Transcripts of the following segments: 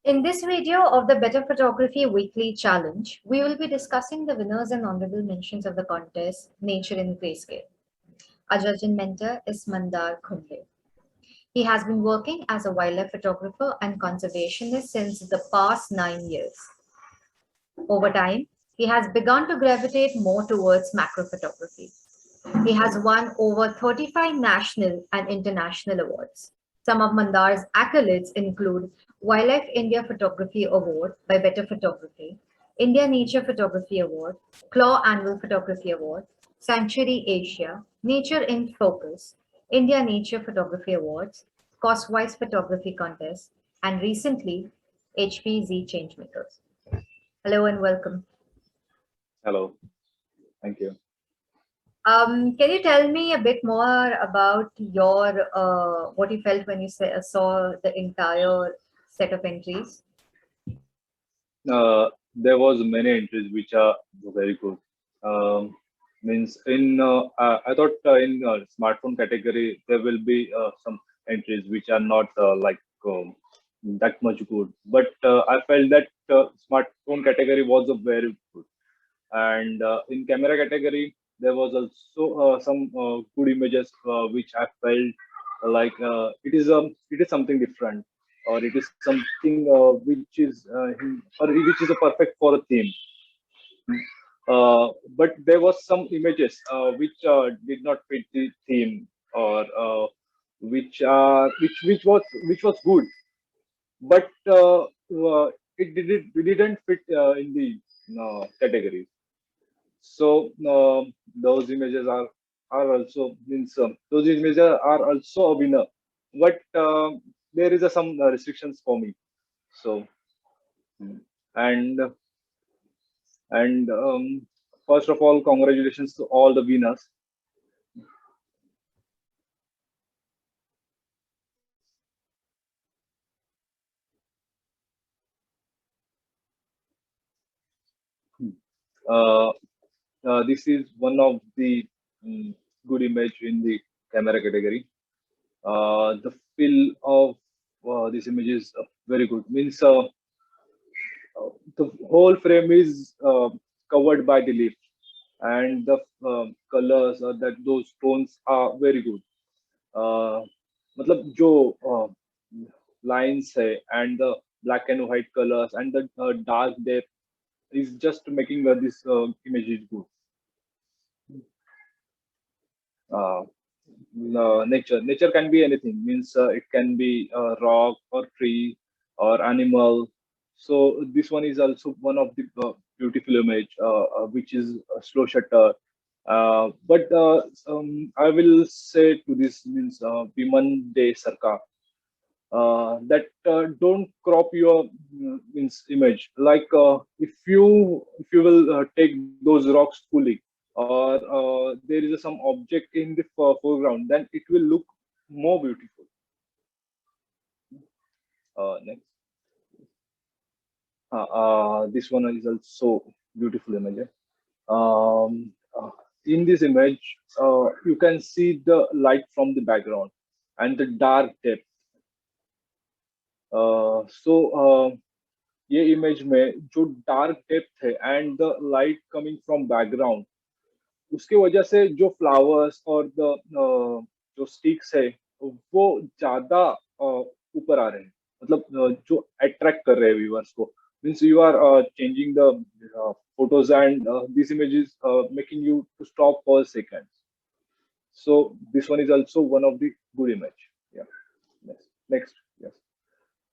In this video of the Better Photography Weekly Challenge, we will be discussing the winners and honorable mentions of the contest Nature in Grayscale. Our judge and mentor is Mandar Khunde. He has been working as a wildlife photographer and conservationist since the past 9 years. Over time, he has begun to gravitate more towards macro photography. He has won over 35 national and international awards. Some of Mandar's accolades include Wildlife India Photography Award by Better Photography, India Nature Photography Award, Claw Annual Photography Award, Sanctuary Asia, Nature in Focus, India Nature Photography Awards, Costwise Photography Contest, and recently HPZ Changemakers. Hello and welcome. Hello, thank you. Can you tell me a bit more about your what you felt when you saw the entire set of entries? There was many entries which are very good. Um, Means I thought in smartphone category there will be some entries which are not that much good, but I felt that smartphone category was a very good. And in camera category there was also some good images which I felt it is something different, or it is something which is a perfect for a theme. But there was some images which did not fit the theme, or which was good, but we didn't fit in the categories. So those images are also means those images are also a winner, but there is some restrictions for me. So mm, and and first of all, congratulations to all the winners. Uh, this is one of the good image in the camera category. The feel of this image is very good. Means the whole frame is covered by the leaf, and the colors that those tones are very good. uh, मतलब जो lines है and the black and white colors and the dark depth is just making this image is good. uh, nature can be anything, means it can be a rock or tree or animal. So this one is also one of the beautiful image which is a slow shutter. But I will say to this, means Biman De Sarkar, that don't crop your means image. Like if you will take those rocks fully, or there is some object in the foreground, then it will look more beautiful. Next, this one is also beautiful image. Um, uh, in this image, you can see the light from the background and the dark depth. So ये image में जो dark depth है and the light coming from background, उसके वजह से जो flowers और the जो स्टिक्स है वो ज्यादा ऊपर आ रहे हैं, मतलब जो अट्रैक्ट कर रहे हैं व्यूअर्स को. Means you are changing the photos, and this image is making you to stop for a second. So this one is also one of the good image. Yeah. Next. Yes.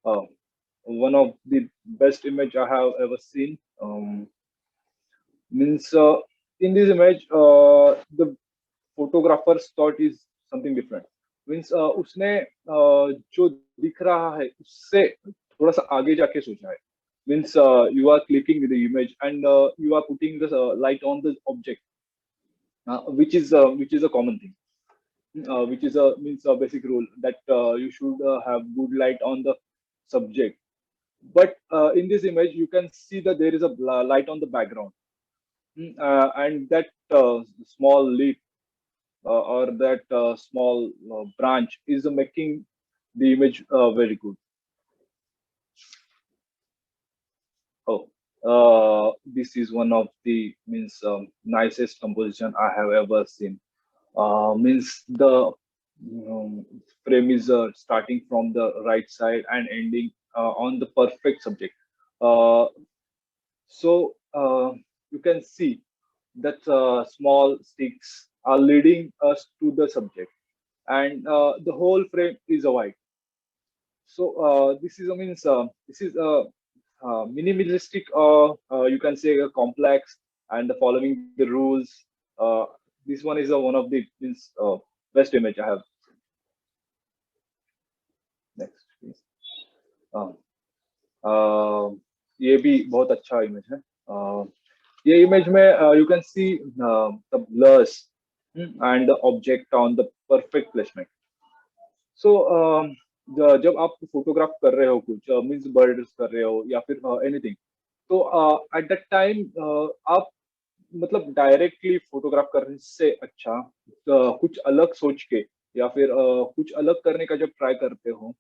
uh, One of the best image I have ever seen. Means in this image, the photographer's thought is something different. Means उसने जो दिख रहा है उससे थोड़ा सा आगे जाके सोचा है. Means you are clicking the image, and you are putting the light on the object, which is a common thing. Which is a means a basic rule that you should have good light on the subject. But in this image you can see that there is a light on the background. And that small leaf or that small branch is making the image very good. Oh, this is one of the means nicest composition I have ever seen. Means the frame is starting from the right side and ending on the perfect subject. Uh, so you can see that small sticks are leading us to the subject, and the whole frame is a white. So this is means this is a minimalistic, you can say a complex, and following the rules. Uh, this one is one of the means best image I have. Next, please. Uh, uh, ये भी बहुत अच्छा image है. ये image में you can see the blurs and the object on the perfect placement. सो जब आप photograph कर रहे हो कुछ मीन्स बर्ड्स कर रहे हो या फिर एनीथिंग, तो एट दैट टाइम आप मतलब डायरेक्टली फोटोग्राफ करने से अच्छा कुछ अलग सोच के या फिर कुछ अलग करने का जब ट्राई करते हो,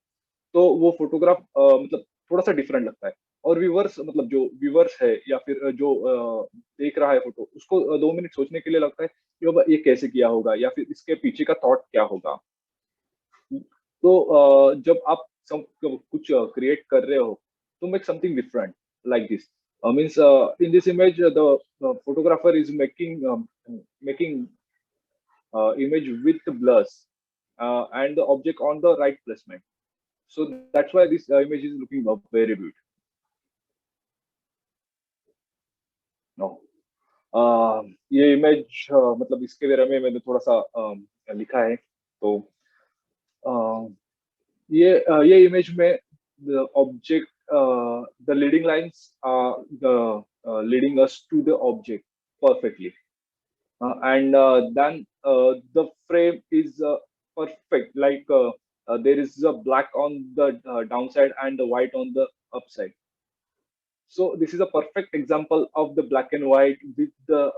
तो वो फोटोग्राफ मतलब थोड़ा सा डिफरेंट लगता है. और व्यूवर्स मतलब जो व्यूवर्स है या फिर जो देख रहा है फोटो, उसको 2 मिनट सोचने के लिए लगता है कि बाबा ये कैसे किया होगा या फिर इसके पीछे का थॉट क्या होगा. तो जब आप कुछ क्रिएट कर रहे हो, to make something different like this. Means in this image, the photographer is making image with the blurs and the object on the right placement. So that's why this image is looking very beautiful. No. ये image मतलब इसके बारे में मैंने थोड़ा सा लिखा है. तो ये इमेज में the object, the leading lines are the leading us to the object perfectly, and then the frame is perfect, like there is a black on the downside and the white on the upside. So this is a perfect example of the black and white with the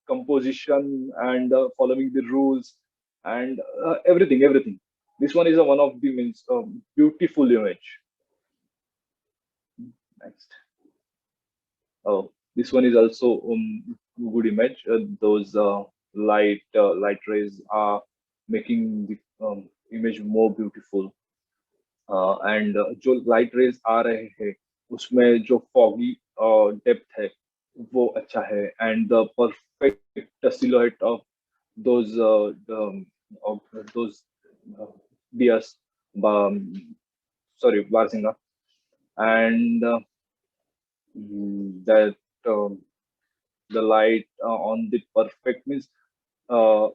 composition and following the rules and everything. This one is one of the means beautiful image. Next. Oh, this one is also good image. Those light rays are making the image more beautiful. And जो light rays आ रहे हैं उसमें जो foggy depth है वो अच्छा है, and the perfect silhouette of those of those deers, sorry, Barzinga, and that the light on the perfect means uh,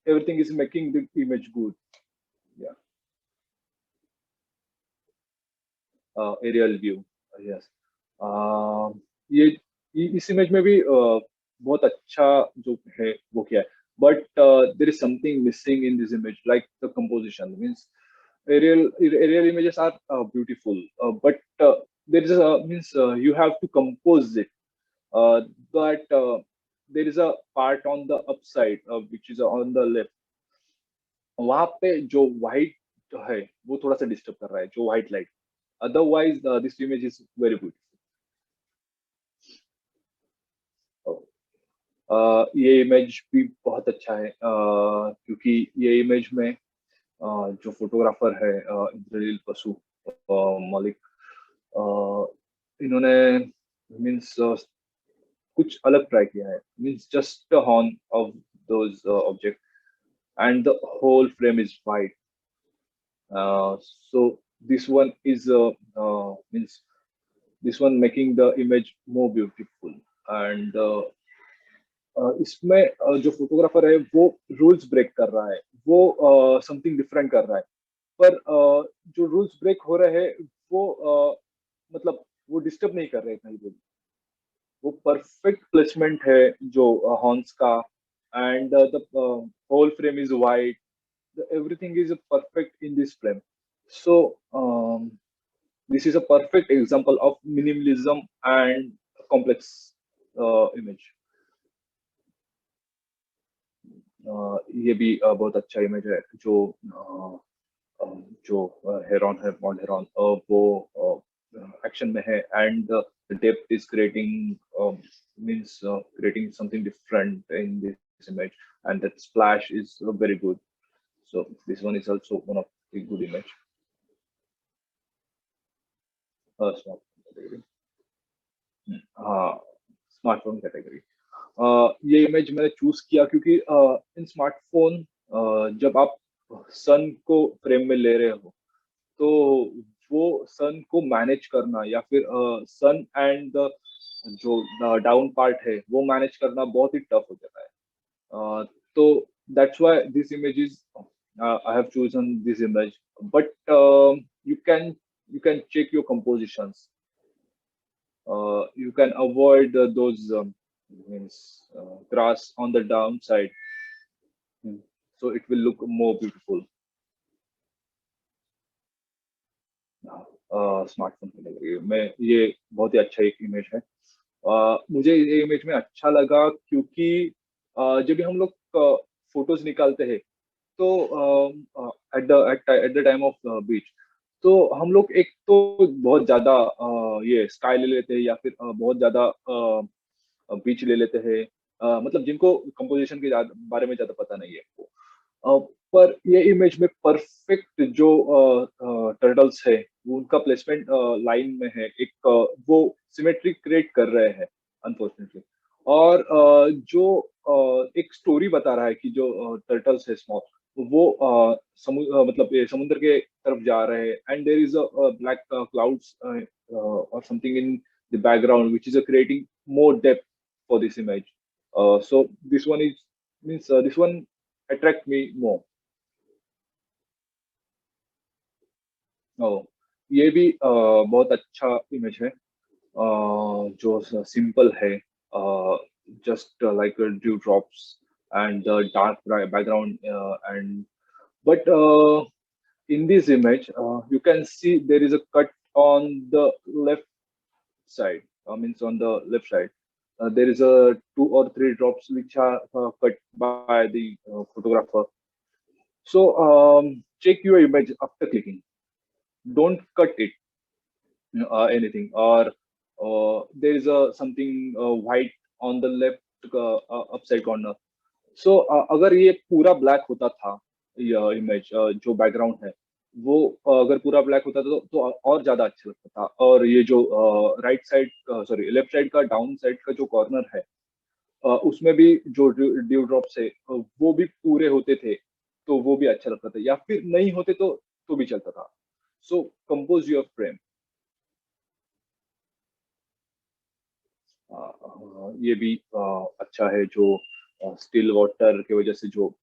everything is making the image good. Yeah. Aerial view. Yes. uh, ये इस image में भी बहुत अच्छा जो है वो किया है, but there is something missing in this image, like the composition. Means aerial images are beautiful, but there is a means you have to compose it, uh, but there is a part on the upside which is on the left. वहां पे जो white जो है वो थोड़ा सा disturb कर रहा है, जो white light. Otherwise this image is very good. ये इमेज भी बहुत अच्छा है, क्योंकि ये इमेज में जो फोटोग्राफर है इंद्रनील बसु मलिक, इन्होंने मीन्स कुछ अलग ट्राई किया है. Means just horn of those object and the whole frame is white. So this one is means this one making the image more beautiful, and इसमें जो फोटोग्राफर है वो रूल्स ब्रेक कर रहा है, वो समथिंग डिफरेंट कर रहा है. पर जो रूल्स ब्रेक हो रहे हैं वो मतलब वो डिस्टर्ब नहीं कर रहे कहीं पे भी. वो परफेक्ट प्लेसमेंट है जो हॉर्न्स का, and the whole frame is white. Everything is perfect in this frame. So this is a perfect example of minimalism and complex image. ये भी बहुत अच्छा इमेज है. जो जो हेरॉन है, मॉल हेरॉन, वो एक्शन में है, and the depth is creating means creating something different in this image, and that splash is very good. So this one is also one of the good image. Smartphone category. हाँ, smartphone category. ये image मैंने choose किया क्योंकि इन smartphone जब आप सन को frame में ले रहे हो, तो वो सन को मैनेज करना या फिर सन एंड जो डाउन पार्ट है वो मैनेज करना बहुत ही टफ हो जाता है। तो that's why this image is I have chosen this image, but you can you can check your compositions. You can avoid those means grass on the downside. So it will look more beautiful. Smartphone की लग रही है मैं, ये बहुत ही अच्छा एक image है। मुझे ये इमेज में अच्छा लगा क्योंकि जब भी हम लोग फोटोज निकालते हैं, तो एट द टाइम ऑफ बीच, तो हम लोग एक तो बहुत ज्यादा ये स्काई ले लेते हैं या फिर बहुत ज्यादा बीच ले लेते हैं, मतलब जिनको कंपोजिशन के बारे में ज्यादा पता नहीं है वो। पर ये इमेज में परफेक्ट जो टर्टल्स है, वो उनका प्लेसमेंट लाइन में है, एक वो सिमेट्री क्रिएट कर रहे हैं अनफॉर्चुनेटली। और जो एक स्टोरी बता रहा है कि जो टर्टल्स है स्मॉल, वो मतलब ये समुद्र के तरफ जा रहे हैं, and there is a black clouds और something in the background which is creating more depth for this image. So this one is means this one attract me more. Oh, ये भी बहुत अच्छा इमेज है, जो सिंपल है, just like dew drops and the dark background, and but in this image you can see there is a cut on the left side. Means on the left side, there is a 2 or 3 drops which are cut by the photographer. So check your image after clicking. Don't cut it anything, or there is a something white on the left upside corner. So अगर ये पूरा black होता था, ये image जो background है वो अगर पूरा ब्लैक होता तो और ज्यादा अच्छा लगता था। और ये जो right side, sorry left side का डाउन साइड का जो कॉर्नर है, उसमें भी जो ड्यू ड्रॉप्स है वो भी पूरे होते थे, तो वो भी अच्छा लगता था, या फिर नहीं होते तो भी चलता था। सो कंपोज योर फ्रेम। ये भी अच्छा है, जो स्टिल वाटर की वजह से जो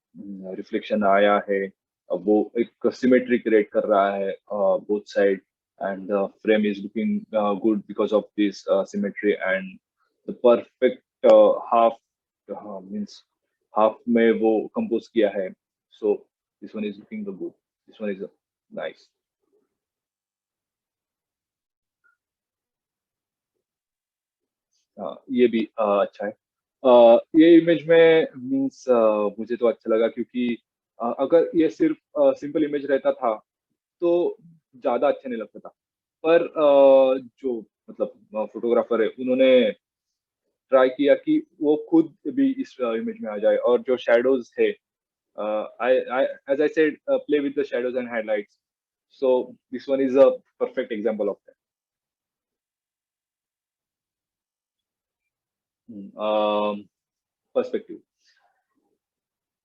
रिफ्लेक्शन आया है, वो एक सिमेट्री क्रिएट कर रहा है both side, and the frame is looking good because of this symmetry, and the perfect half means half में वो कंपोज किया है। सो this one is looking good, this one is nice. ये भी अच्छा है। ये इमेज में मीन्स मुझे तो अच्छा लगा क्योंकि अगर ये सिर्फ सिंपल इमेज रहता था तो ज्यादा अच्छा नहीं लगता था। पर जो मतलब फोटोग्राफर है, उन्होंने ट्राई किया कि वो खुद भी इस इमेज में आ जाए, और जो शेडोज है, I as I said play with the shadows and highlights. So this one is a perfect example of that. Perspective,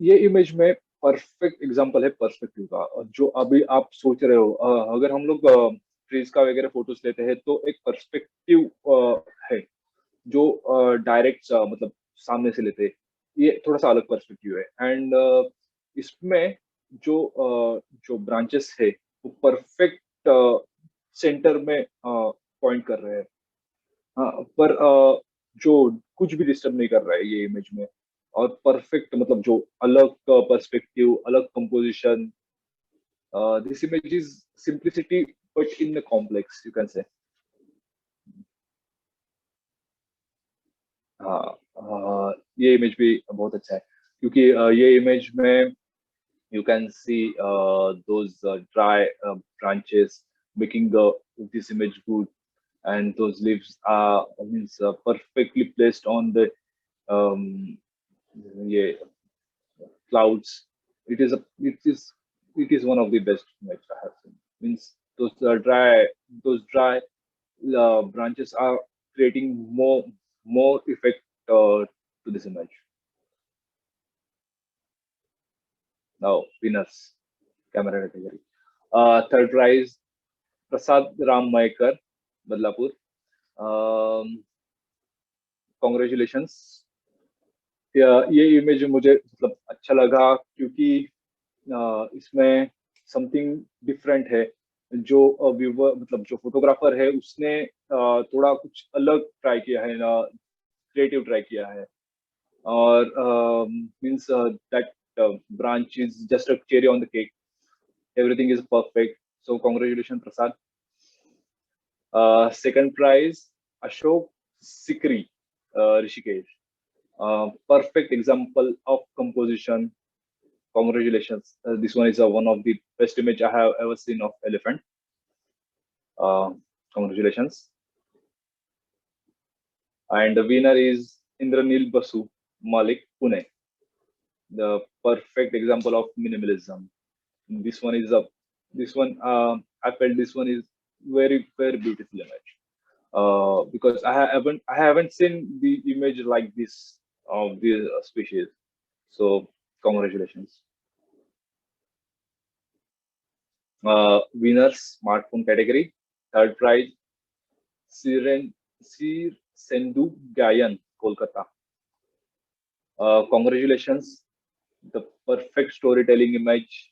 ये इमेज में परफेक्ट एग्जांपल है पर्सपेक्टिव का। और जो अभी आप सोच रहे हो, अगर हम लोग ट्रीज का वगैरह फोटोज लेते हैं तो एक पर्सपेक्टिव है जो डायरेक्ट मतलब सामने से लेते हैं, ये थोड़ा सा अलग पर्सपेक्टिव है। एंड इसमें जो ब्रांचेस है वो परफेक्ट सेंटर में पॉइंट कर रहे हैं। पर जो कुछ भी डिस्टर्ब नहीं कर रहा है ये इमेज में, और परफेक्ट मतलब जो अलग पर्सपेक्टिव, अलग composition, this image is simplicity but in complex, you can say. हाँ, ये इमेज भी बहुत अच्छा है क्योंकि ये इमेज में you can see those dry branches making the this image good, and those leaves are means perfectly placed on the um, yeah, clouds. It is one of the best image I have seen. Means those dry branches are creating more effect to this image. Now winners camera category. Third prize Prasad Ram Maekar, Badlapur. Congratulations. ये image मुझे मतलब अच्छा लगा क्योंकि इसमें something different है। जो viewer मतलब जो फोटोग्राफर है उसने थोड़ा कुछ अलग ट्राई किया है, क्रिएटिव ट्राई किया है। और means that branch is just a cherry on the cake. Everything is perfect. So congratulations, Prasad. Second prize, Ashok Sikri, Rishikesh. Perfect example of composition. Congratulations. This one is one of the best image I have ever seen of elephant. Uh, Congratulations. And the winner is Indranil Basu, Malik, Pune. The perfect example of minimalism. This one is a this one I felt this one is very beautiful image. Because I haven't seen the image like this of the species. So congratulations. Winners smartphone category. Third prize Sir Sendu Gayan, Kolkata. Congratulations, the perfect storytelling image.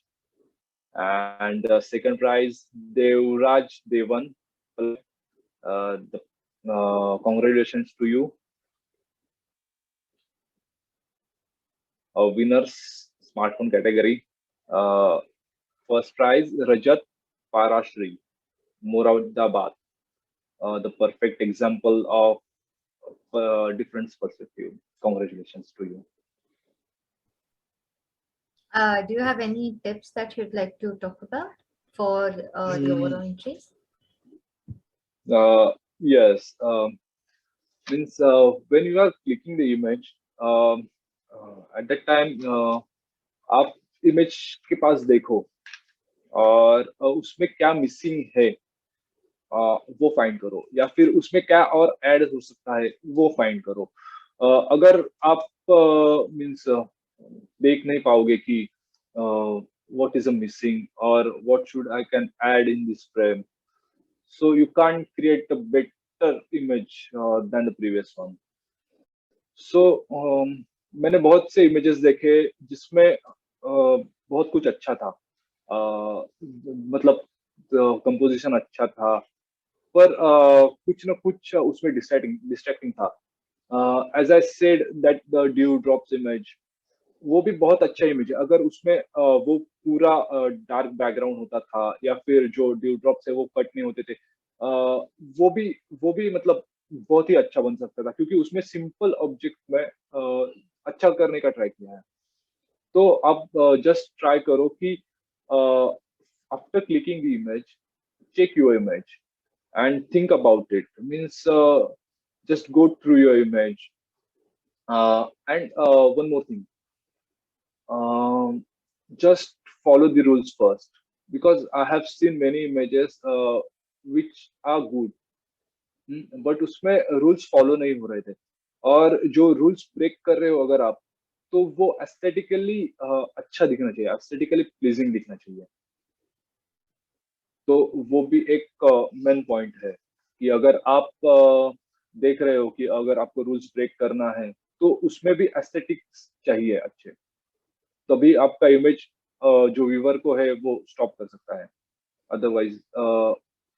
And second prize Devraj Devan. Congratulations to you. Winners smartphone category. Uh, First prize Rajat Parashri, Moradabad. The perfect example of different perspective. Congratulations to you. Do you have any tips that you'd like to talk about for the overall entries? Yes. Means when you are clicking the image, at that time आप image के पास देखो और उसमें क्या missing है, वो find करो, या फिर उसमें क्या और ऐड हो सकता है वो फाइंड करो। अगर आप मीन्स देख नहीं पाओगे कि what is a missing or what should I can add in this frame, so you can't create a better image than the previous one. So मैंने बहुत से इमेजेस देखे जिसमें बहुत कुछ अच्छा था, मतलब कंपोजिशन अच्छा था, पर कुछ ना कुछ उसमें डिस्ट्रैक्टिंग था। As I said that the dew drops image, वो भी बहुत अच्छा इमेज है। अगर उसमें वो पूरा डार्क बैकग्राउंड होता था या फिर जो ड्यू ड्रॉप्स है वो कट नहीं होते थे, वो भी वो भी मतलब बहुत ही अच्छा बन सकता था, क्योंकि उसमें सिंपल ऑब्जेक्ट में अच्छा करने का ट्राई किया है। तो आप जस्ट ट्राई करो कि after clicking the image, check your image and think about it. Means just go through your image. And one more thing, um, just follow the rules first, because I have seen many images which are good, but उसमें rules follow नहीं हो रहे थे, और जो rules break कर रहे हो अगर आप, तो वो एस्थेटिकली अच्छा दिखना चाहिए, एस्थेटिकली प्लीजिंग दिखना चाहिए। तो वो भी एक मेन पॉइंट है कि अगर आप देख रहे हो कि अगर आपको रूल्स ब्रेक करना है, तो उसमें भी एस्थेटिक्स चाहिए अच्छे, तभी आपका इमेज जो व्यूवर को है वो स्टॉप कर सकता है। Otherwise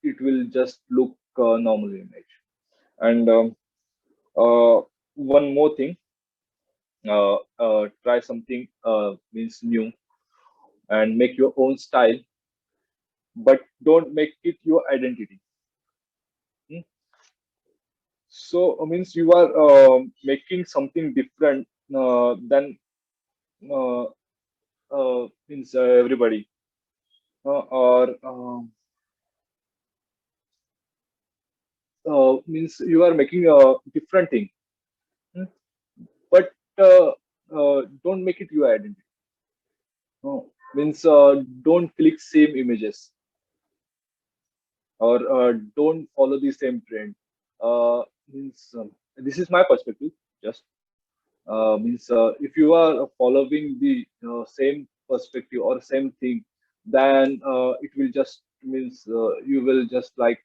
it will just look normal image. And one more thing, try something means new and make your own style, but don't make it your identity. Hmm? So means you are making something different than uh, means everybody, or means you are making a different thing. Hmm. But don't make it your identity. No. Means don't click same images, or don't follow the same trend. Means this is my perspective. Just means if you are following the same perspective or same thing, then it will just means you will just like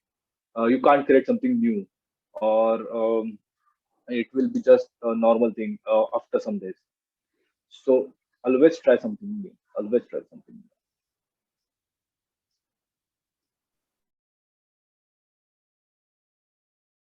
you can't create something new, or it will be just a normal thing after some days. So always try something new. Always try something new.